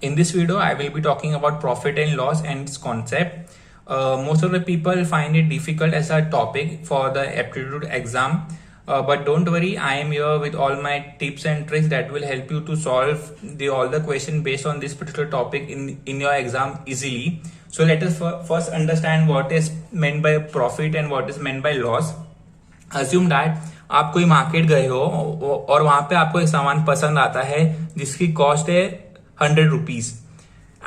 In this video, I will be talking about profit and loss and its concept. Most of the people find it difficult as a topic for the aptitude exam. But don't worry, I am here with all my tips and tricks that will help you to solve all the questions based on this particular topic in your exam easily. So let us first understand what is meant by profit and what is meant by loss. Assume that आप कोई market गए हो और वहां पे आपको एक सामान पसंद आता है जिसकी कॉस्ट है 100 रुपीज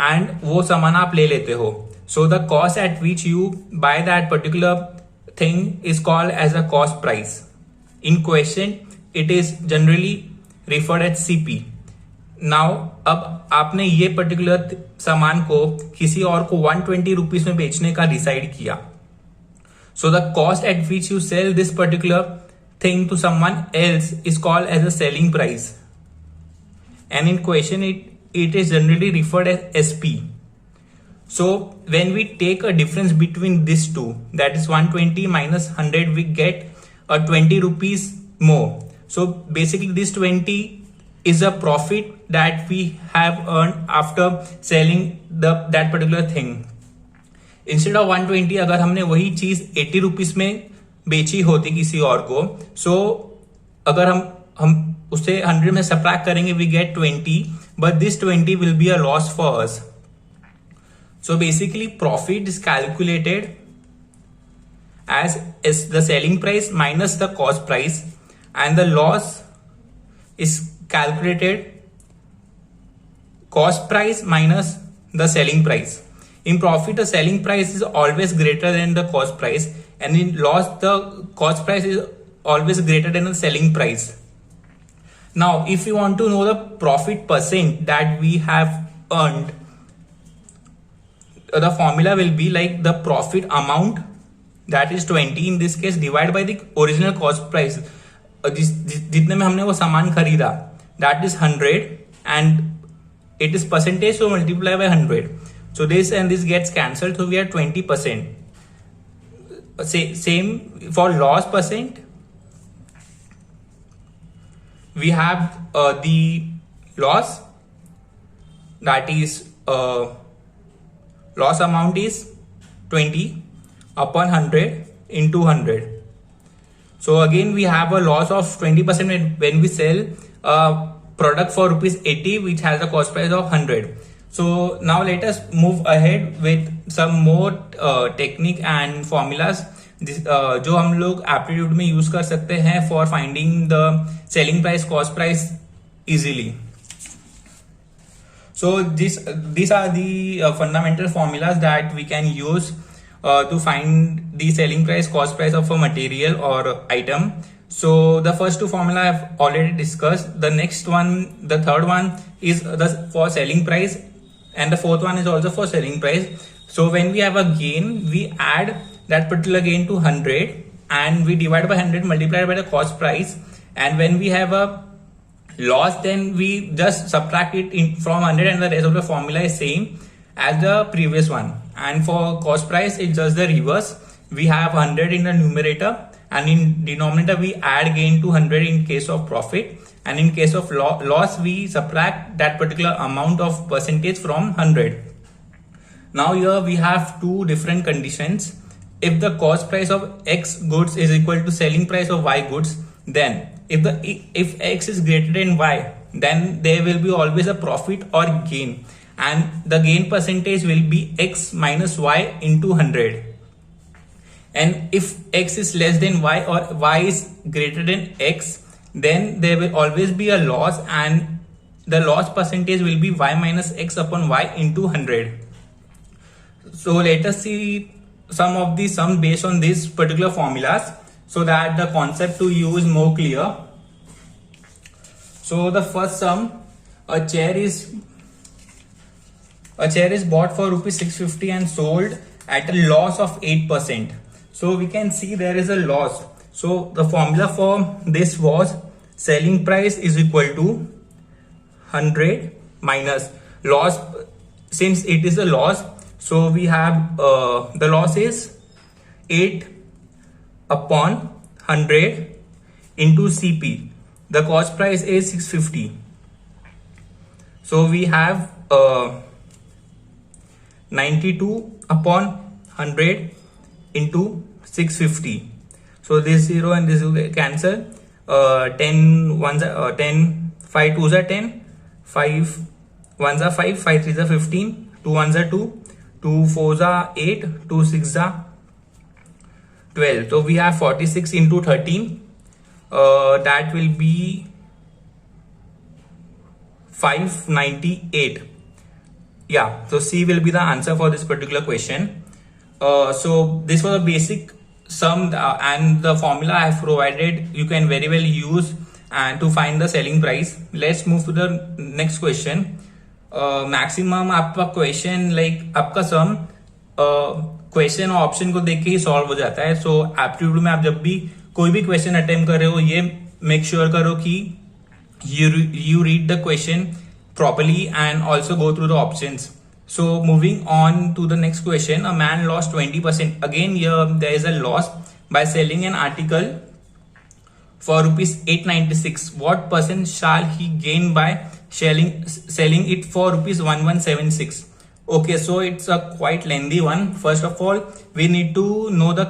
एंड वो सामान आप ले लेते हो. So the cost at which you buy that particular thing is called as a cost price. In question it is generally referred as CP. Now अब आपने ये पर्टिकुलर सामान को किसी और को 120 रुपीज में बेचने का डिसाइड किया. So the cost at which you sell this particular thing to someone else is called as a selling price. And in question it is generally referred as SP. So when we take a difference between these two, that is 120 minus 100, we get a 20 rupees more. So basically this 20 is a profit that we have earned after selling that particular thing. Instead of 120 अगर हमने वही चीज 80 rupees में बेची होती किसी और को, सो अगर हम उससे 100 में सब्ट्रैक्ट करेंगे we get 20, but this 20 will be a loss for us. So basically profit is calculated as the selling price minus the cost price and the loss is calculated cost price minus the selling price. In profit, the selling price is always greater than the cost price, and in loss, the cost price is always greater than the selling price. Now, if you want to know the profit percent that we have earned, the formula will be like the profit amount, that is 20 in this case, divided by the original cost price. जितने में हमने वो सामान खरीदा, that is 100, and it is percentage, so multiply by 100. So this and this gets cancelled, so we are 20%. Same for loss percent. We have the loss, that is loss amount is 20 upon 100 into 100. So again we have a loss of 20% when we sell a product for rupees 80 which has a cost price of 100. So now let us move ahead with some more technique and formulas जो हम लोग aptitude में use कर सकते हैं for finding the selling price cost price easily. So these are the fundamental formulas that we can use to find the selling price cost price of a material or item. So the first two formula I have already discussed. The next one, the third one is for selling price, and the fourth one is also for selling price. So when we have a gain, we add that particular gain to 100 and we divide by 100 multiplied by the cost price. And when we have a loss, then we just subtract it from 100, and the rest of the formula is same as the previous one. And for cost price, it's just the reverse. We have 100 in the numerator, and in denominator we add gain to 100 in case of profit. And in case of loss, we subtract that particular amount of percentage from 100. Now here we have two different conditions. If the cost price of X goods is equal to selling price of Y goods, then if X is greater than Y, then there will be always a profit or gain. And the gain percentage will be X minus Y into 100. And if X is less than Y or Y is greater than X, then there will always be a loss, and the loss percentage will be Y minus X upon Y into 100. So let us see some of the sums based on these particular formulas so that the concept to you is more clear. So the first sum, a chair is bought for rupees 650 and sold at a loss of 8%. So we can see there is a loss. So the formula for this was selling price is equal to 100 minus loss. Since it is a loss, so we have the loss is 8 upon 100 into CP. The cost price is 650. So we have 92 upon 100 into 650. So this 0 and this will cancel. 10 ones are 10, 5 2s are 10, 5 1s are 5, 5 3s are 15, 2 1s are 2, 2 4s are 8, 2 6s are 12. So we have 46 into 13. That will be 598. Yeah, so C will be the answer for this particular question. So this was a basic sum, and the formula I have provided you can very well use and to find the selling price. Let's move to the next question. Maximum आपका question like आपका some question और option को देख के ही solve हो जाता है. सो aptitude में आप जब भी कोई भी क्वेश्चन अटेम्प्ट कर रहे हो, ये मेक श्योर करो कि you read the question properly and also go through the options. So moving on to the next question, a man lost 20%. Again here there is a loss by selling an article for rupees 896. What percent shall he gain by selling it for rupees 1176? Okay, so it's a quite lengthy one. First of all, we need to know the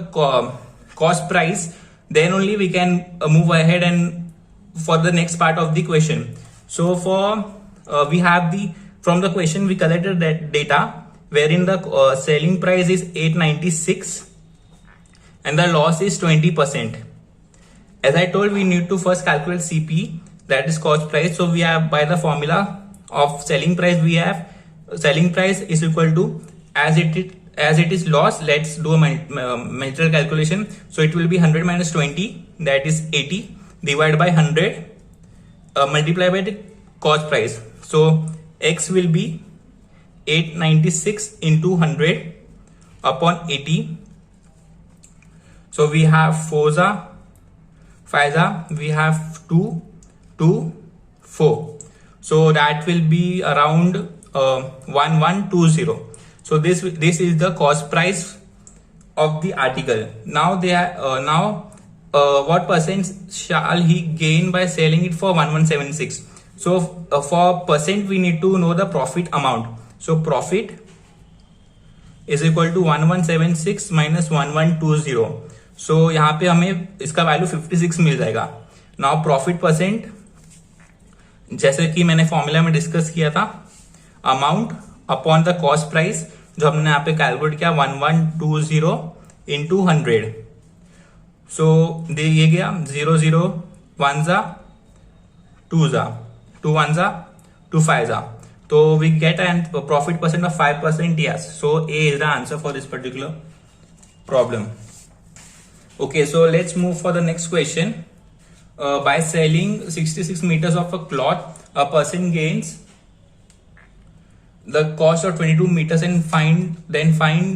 cost price, then only we can move ahead and for the next part of the question. So for we have from the question we collected that data wherein the selling price is 896 and the loss is 20%. As I told, we need to first calculate CP, that is cost price. So we have, by the formula of selling price, we have selling price is equal to as it is loss. Let's do a mental calculation. So it will be 100 minus 20, that is 80, divided by 100 multiplied by the cost price. So X will be 896 into 100 upon 80. So we have 4s, 5s, we have 2, 2, 4. So that will be around 1120. So this is the cost price of the article. Now they are what percent shall he gain by selling it for 1176? So for percent we need to know the profit amount. So profit is equal to 1176 minus 1120. So यहाँ पे हमें इसका value 56 मिल जाएगा. Now profit percent, जैसे कि मैंने formula में discuss किया था, amount upon the cost price, जो हमने यहाँ पे कैलकुलेट किया 1120 इंटू 100. सो ये गया 0 0 1 जा 2 जा 2 1 जा 2 5 जा. तो we get a profit percent of 5%. Yes, so A is the answer for this particular problem. Okay, so let's move for the next question. By selling 66 meters of a cloth, a person gains the cost of 22 meters and find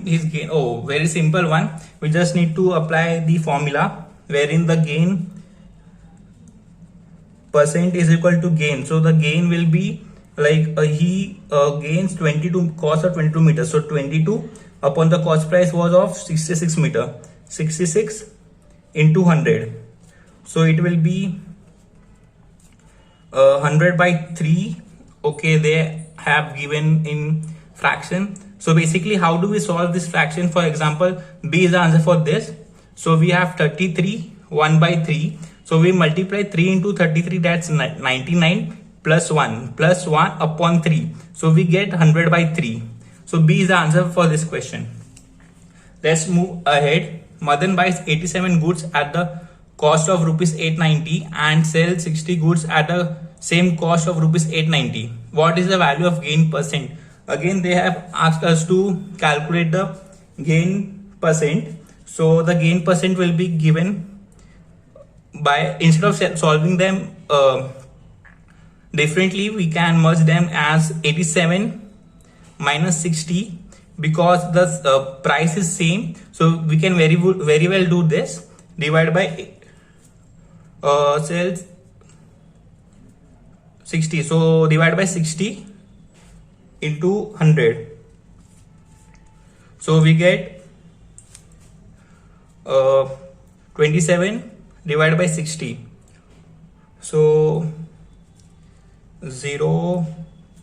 his gain. Oh, very simple one. We just need to apply the formula wherein the gain percent is equal to gain. So the gain will be like he gains 22 cost of 22 meters. So 22 upon the cost price was of 66 meter. 66 into 100. So it will be 100 by 3. Okay, they have given in fraction. So basically, how do we solve this fraction? For example, B is the answer for this. So we have 33 1 by 3. So we multiply 3 into 33, that's 99 plus 1 upon 3. So we get 100 by 3. So B is the answer for this question. Let's move ahead. Madan buys 87 goods at the cost of rupees 890 and sells 60 goods at the same cost of rupees 890. What is the value of gain percent? Again, they have asked us to calculate the gain percent. So the gain percent will be given by, instead of solving them differently, we can merge them as 87 minus 60, because the price is same. So we can very well do this, divide by sales 60. So divide by 60 into 100. So we get 27 divided by 60. So 0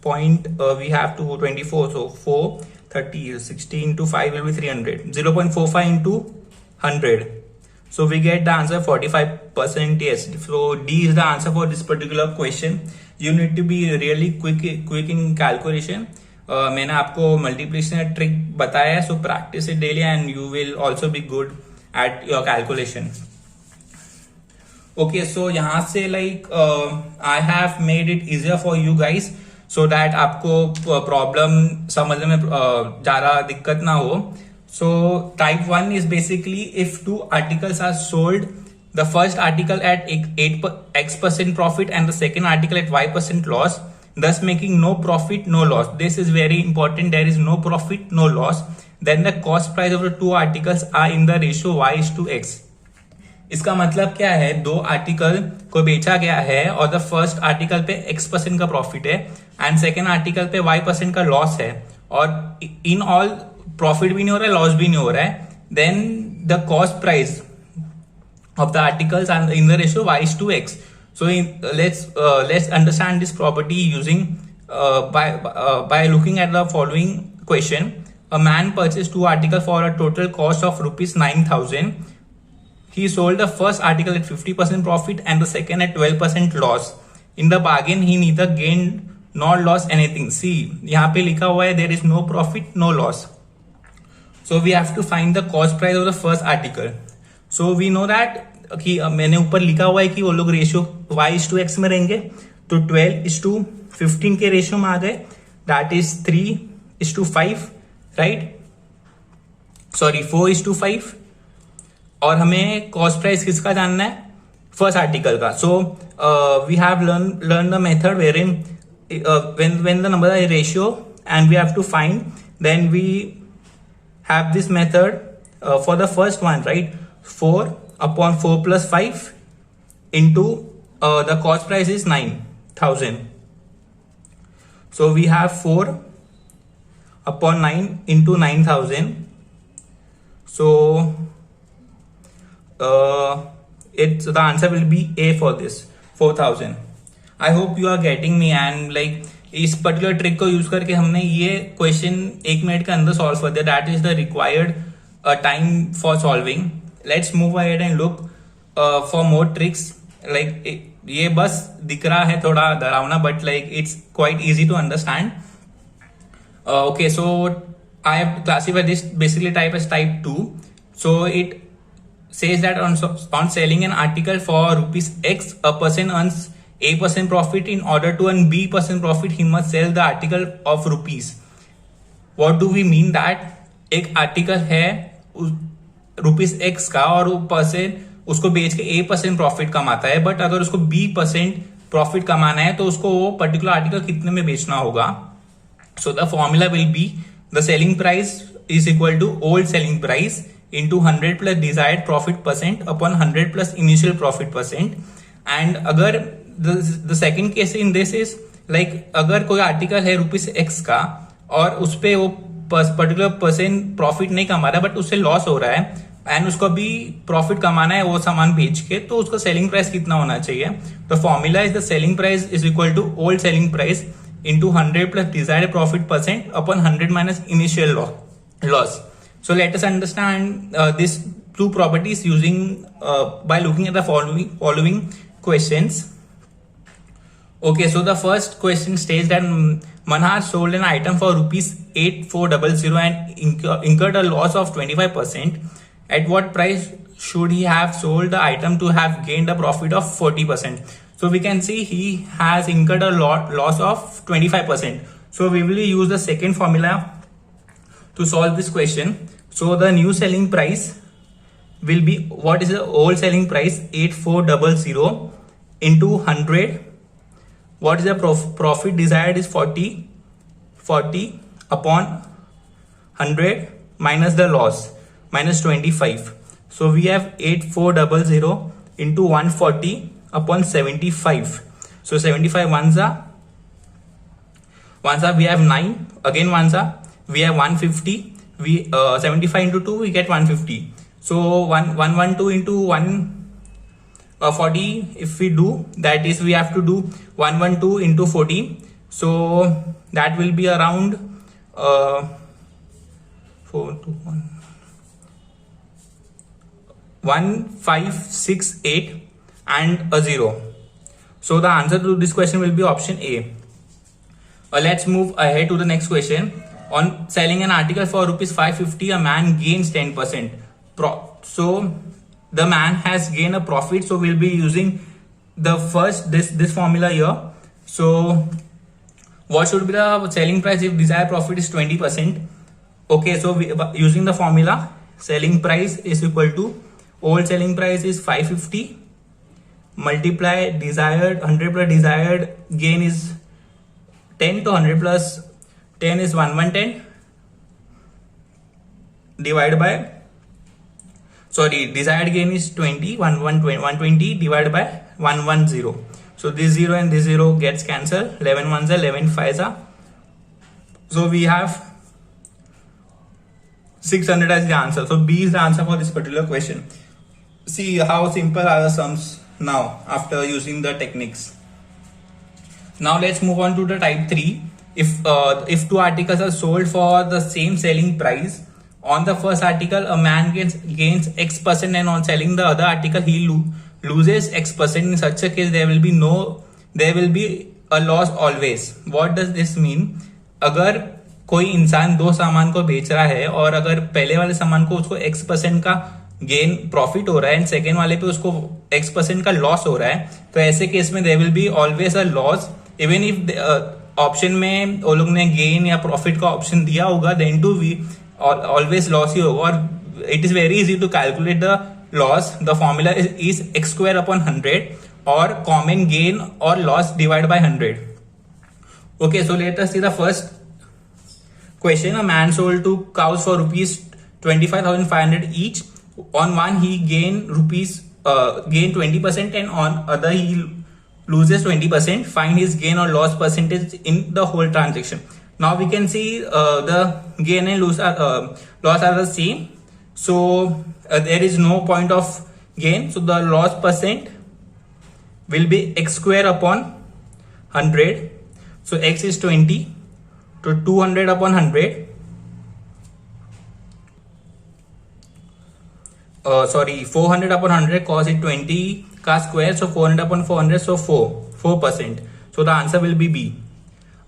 point, we have to 24, so 4, 30, 60 into 5 will be 300, 0.45 into 100. So we get the answer 45%. Yes, so D is the answer for this particular question. You need to be really quick in calculation. मैंने आपको multiplication trick बताया है, so practice it daily and you will also be good at your calculation. Okay, so यहाँ से like I have made it easier for you guys so that आपको problem समझने में ज्यादा दिक्कत ना हो. So type 1 is basically if two articles are sold, the first article at 8x% profit and the second article at y% loss, thus making no profit, no loss. This is very important. There is no profit, no loss. Then the cost price of the two articles are in the ratio y/x. इसका मतलब क्या है, दो article को बेचा गया है और द फर्स्ट आर्टिकल पे x% का प्रॉफिट है एंड सेकेंड आर्टिकल पे y% का लॉस है, और इन ऑल प्रॉफिट भी नहीं हो रहा है, लॉस भी नहीं हो रहा है. Then the cost price of the articles are in the ratio y/x. So let's understand this property using by looking at the following question. A man purchased two articles for a total cost of rupees 9,000. He sold the first article at 50% profit and the second at 12% loss. In the bargain, he neither gained nor lost anything. See, यहाँ पे लिखा हुआ है there is no profit, no loss. So we have to find the cost price of the first article. So we know that कि मैंने ऊपर लिखा हुआ है कि वो लोग रेशियो y/x में रहेंगे, तो 12:15 के रेशियो में आ गए, दैट इज 3:5, राइट, सॉरी 4:5. और हमें कॉस्ट प्राइस किसका जानना है, फर्स्ट आर्टिकल का. So we have learn the method wherein when the number is ratio and we have to find, then we have this method for the first one, right? 4 upon 4 plus 5 into the cost price is 9,000. So we have 4 upon 9 into 9,000. So the answer will be A for this, 4,000. I hope you are getting me, and like इस particular trick को use करके हमने ये question 1 minute के अंदर solve कर दिया. That is the required time for solving. Let's move ahead and look for more tricks. Like ये बस दिख रहा है थोड़ा डरावना, but like it's quite easy to understand. Okay, so I have classified this basically type as type 2. So it says that on selling an article for rupees X, a person earns A% profit. In order to earn B% profit, he must sell the article of rupees. What do we mean that? एक article है rupees X का और वो person उसको बेच के A% profit कमाता है, बट अगर उसको B% प्रॉफिट कमाना है तो उसको वो पर्टिकुलर आर्टिकल कितने में बेचना होगा. So the formula will be the selling price is equal to old selling price into 100 plus desired profit percent upon 100 plus initial profit percent. And अगर the second case in this is like अगर कोई article है rupees X का और उस पे वो particular percent profit नहीं कमा रहा है बट उससे लॉस हो रहा है एंड उसको भी प्रॉफिट कमाना है वो सामान बेच के, तो उसका सेलिंग प्राइस कितना होना चाहिए. तो formula is the selling price is equal to old selling price into 100 plus desired profit percent upon 100 minus initial loss. So let us understand these two properties using by looking at the following questions. Okay, so the first question states that Manhar sold an item for rupees 8400 and incurred a loss of 25%. At what price should he have sold the item to have gained a profit of 40%? So we can see he has incurred a loss of 25%. So we will use the second formula to solve this question. So the new selling price will be, what is the old selling price, 8400 into 100. What is the profit desired is 40 upon 100 minus the loss minus 25. So we have 8400 into 140 upon 75. So 75 ones are we have 9, again ones are we have 150. We 75 into 2 we get 150. So 112 into 140 if we do, that is we have to do 112 into 40 So that will be around 4 to 1568 and a 0. So the answer to this question will be option A. Let's move ahead to the next question. On selling an article for rupees 550, a man gains 10%. So the man has gained a profit. So we'll be using the first this formula here. So what should be the selling price if desired profit is 20%? Okay, so using the formula, selling price is equal to old selling price is 550 multiply desired 100 plus desired gain is 10, to 100 plus 10 is 1110 divided by, sorry, desired gain is 20, 120 divided by 110. So this 0 and this 0 gets cancelled. 11 ones are 11 5s are. So we have 600 as the answer. So B is the answer for this particular question. See how simple are the sums now after using the techniques. Now let's move on to the type 3. If two articles are sold for the same selling price, on the first article a man gains X% and on selling the other article he loses X%. In such a case there will be a loss always. What does this mean? अगर कोई इंसान दो सामान को बेच रहा है और अगर पहले वाले सामान को उसको X% का गेन प्रॉफिट हो रहा है एंड सेकेंड वाले पे उसको X% का लॉस हो रहा है, तो ऐसे केस में there will be always a loss. Even if option में वो लोग ने गेन या प्रॉफिट का ऑप्शन दिया होगा, then too we always loss ही होगा. और it is very easy to calculate the loss. The formula is x square upon 100 और कॉमन गेन और loss divide by 100. Okay, so let us see the first question. A man sold 2 cows for rupees 25,500 each. On one he gain 20% and on other he loses 20%. Find his gain or loss percentage in the whole transaction. Now we can see the gain and loss are the same. So there is no point of gain. So the loss percent will be x square upon 100. So x is 20. To 200 upon 100. Sorry, 400 upon 100 cos it 20 का square. So 400 upon 400. So 4%. So the answer will be B.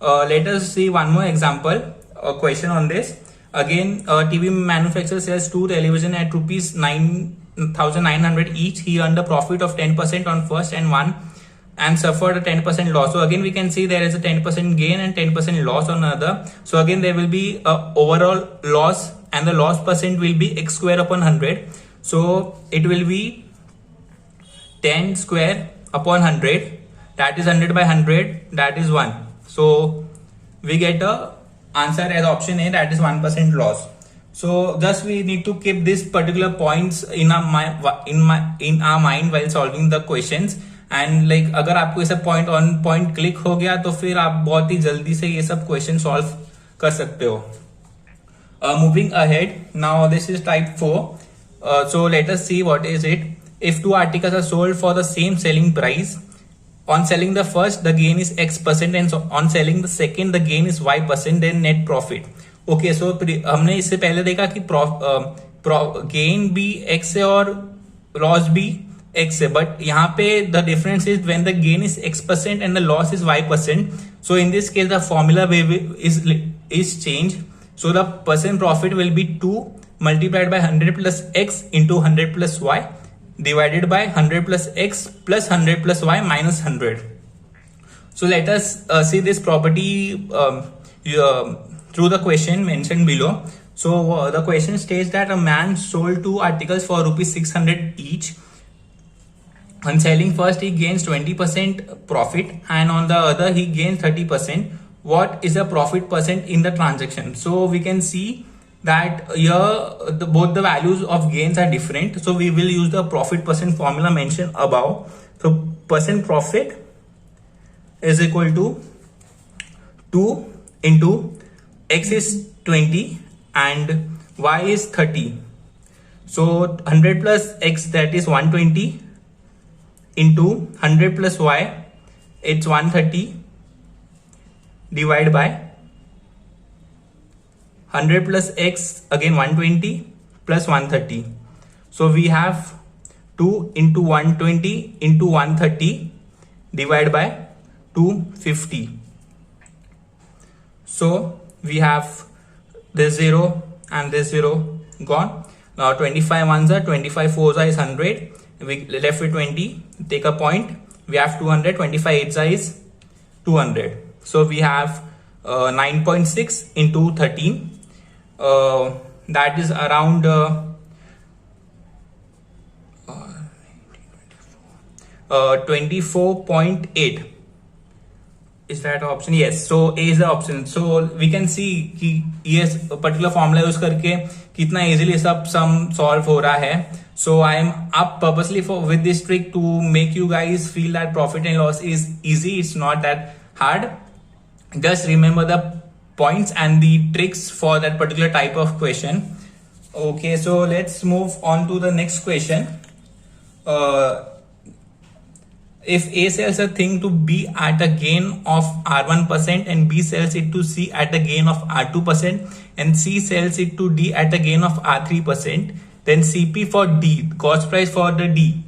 Let us see one more example. A question on this. Again, TV manufacturer sells 2 television at rupees 9,900 each. He earned a profit of 10% on first and suffered a 10% loss. So again we can see there is a 10% gain and 10% loss on another. So again there will be a overall loss and the loss percent will be x square upon 100. So it will be 10 square upon 100, that is 100 by 100, that is 1. So we get a answer as option A, that is 1% loss. So thus we need to keep these particular points in our mind while solving the questions. And like अगर आपको ये सब point on point click हो गया तो फिर आप बहुत ही जल्दी से ये सब क्वेश्चन सॉल्व कर सकते हो. Moving ahead, now this is type 4. So let us see what is it. If two articles are sold for the same selling price, on selling the first the gain is X% and on selling the second the gain is Y%, then net profit. Okay, so हमने इससे पहले देखा कि gain भी X है और loss भी X है, बट यहाँ पे the difference is when the gain is X% and the loss is Y%. So in this case the formula is changed. So the percent profit will be 2 multiplied by 100 plus X into 100 plus Y divided by 100 plus X plus 100 plus Y minus 100. So let us see this property through the question mentioned below. So the question states that a man sold 2 articles for rupees 600 each. On selling first he gains 20% profit and on the other he gains 30%. What is the profit percent in the transaction? So we can see that here both the values of gains are different. So we will use the profit percent formula mentioned above. So percent profit is equal to 2 into X is 20 and Y is 30. So 100 plus X, that is 120, into 100 plus Y, it's 130, divide by 100 plus x, again 120 plus 130. So we have 2 into 120 into 130 divided by 250. So we have this 0 and this 0 gone. Now 25 ones are 25 fours are is 100. We left with 20. Take a point. We have 200. 25 eights are is 200. So we have 9.6 into 13. That is around 24.8. Is that option? Yes. So A is the option. So we can see कि ये particular formula use करके कितना easily सब sum solve हो रहा है. So I am up purposely with this trick to make you guys feel that profit and loss is easy. It's not that hard. Just remember the points and the tricks for that particular type of question. Okay, so let's move on to the next question. If A sells a thing to B at a gain of R1% and B sells it to C at a gain of R2% and C sells it to D at a gain of R3%, then CP for D, cost price for the D.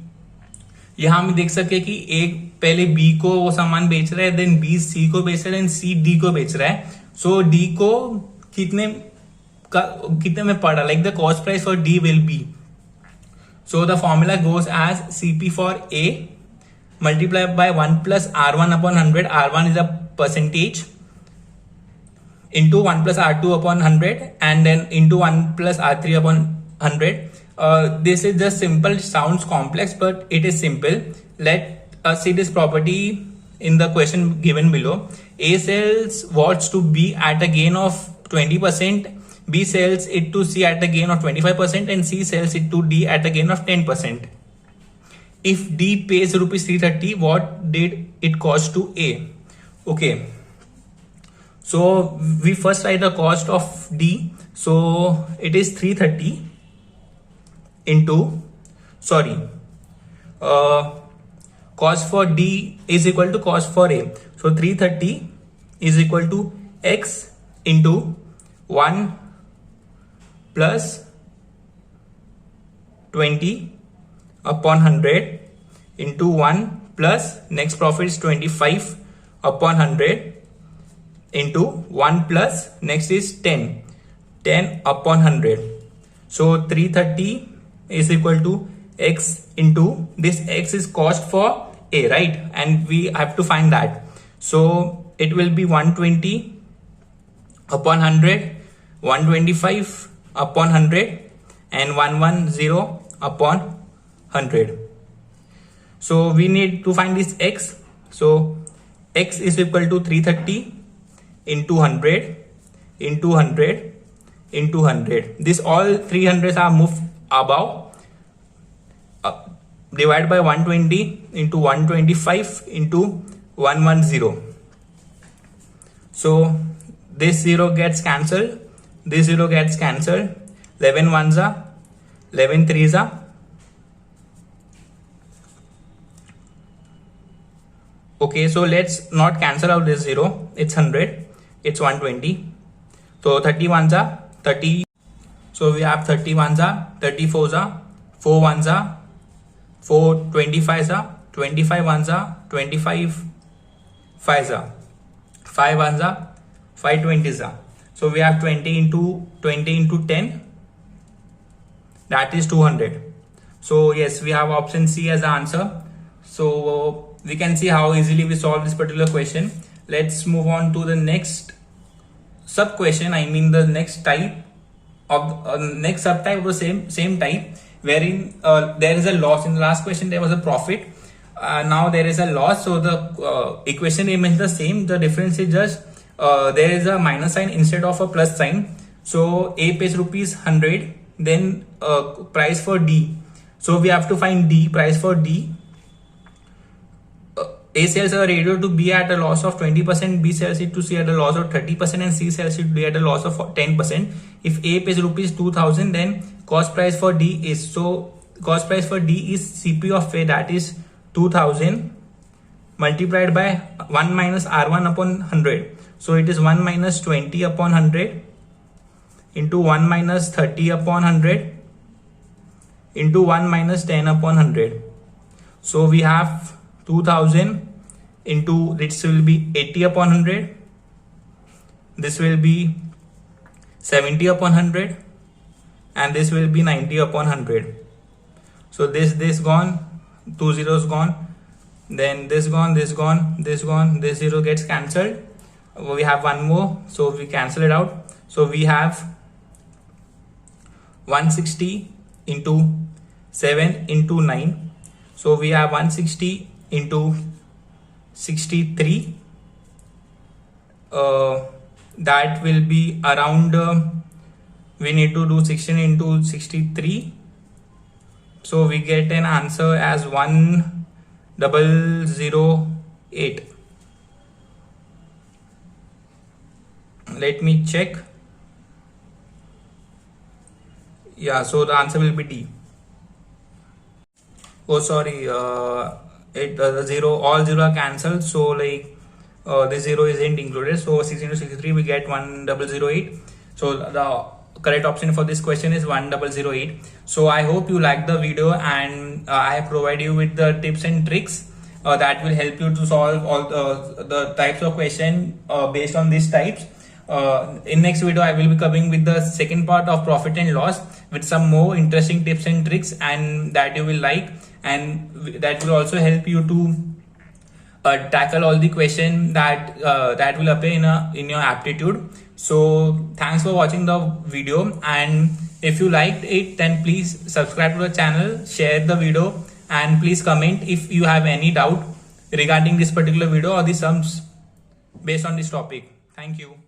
यहाँ हम देख सकते हैं कि एक पहले B को वो सामान बेच रहा है, then B C को बेच रहा है, then C D को बेच रहा है. So D को कितने में पड़ा, like the cost price for D will be. So the formula goes as CP for A multiplied by 1 plus R1 upon 100. R1 is a percentage into 1 plus R2 upon 100 and then into 1 plus R3 upon 100. This is just simple, sounds complex, but it is simple. Let us see this property in the question given below. A sells watch to B at a gain of 20%. B sells it to C at a gain of 25% and C sells it to D at a gain of 10%. If D pays rupees 330, what did it cost to A? Okay. So we first write the cost of D. So it is 330 into, cost for D is equal to cost for A. So 330 is equal to X into 1 plus 20 upon 100 into 1 plus next profit is 25 upon 100 into 1 plus next is 10 upon 100. So 330 is equal to X into this X is cost for A, right? And we have to find that. So it will be 120 upon 100, 125 upon 100 and 110 upon 100. So we need to find this X. So X is equal to 330 into 100 into 100 into 100. This all 300s are moved above. Divide by 120 into 125 into 110. So this 0 gets cancelled. This 0 gets cancelled. 11 ones are, 11 threes are. Okay, so let's not cancel out this 0. It's 100. It's 120. So 30 ones are 30. So we have 30 ones are, 34s are, 4 ones are, 4 25s are, 25 ones are, 25 5s are, 5 ones are, 5 20s are. So we have 20 into 10. That is 200. So yes, we have option C as the answer. So we can see how easily we solve this particular question. Let's move on to the next sub question. I mean the next type of next subtype of the same type, wherein there is a loss. In the last question there was a profit. Now there is a loss. So the equation remains the same. The difference is just there is a minus sign instead of a plus sign. So A pays rupees 100. Then price for D. So we have to find D, price for D. A sells a radio to B at a loss of 20%, B sells it to C at a loss of 30%, and C sells it to D at a loss of 10%. If A pays rupees 2000, then cost price for D is, so cost price for D is CP of A, that is 2000 multiplied by 1 minus R1 upon 100. So it is 1 minus 20 upon 100 into 1 minus 30 upon 100 into 1 minus 10 upon 100. So we have 2000 into, this will be 80 upon 100. This will be 70 upon 100. And this will be 90 upon 100. So this gone, 2 zeros gone. Then this gone, this gone, this gone, this zero gets cancelled. We have one more, so we cancel it out. So we have 160 into 7 into 9. So we have 160 into 63. That will be around, we need to do 16 into 63. So we get an answer as 1008. Let me check. Yeah, so the answer will be D. Oh, sorry, zero, all zero are cancelled. So like this zero isn't included. So 16 to 63, we get 1008. So the correct option for this question is 1008. So I hope you liked the video, and I have provided you with the tips and tricks that will help you to solve all the types of question based on these types. In next video I will be covering with the second part of profit and loss with some more interesting tips and tricks, and that you will like, and that will also help you to tackle all the question that that will appear in your aptitude. So thanks for watching the video, and if you liked it, then please subscribe to the channel, share the video, and please comment if you have any doubt regarding this particular video or the sums based on this topic. Thank you.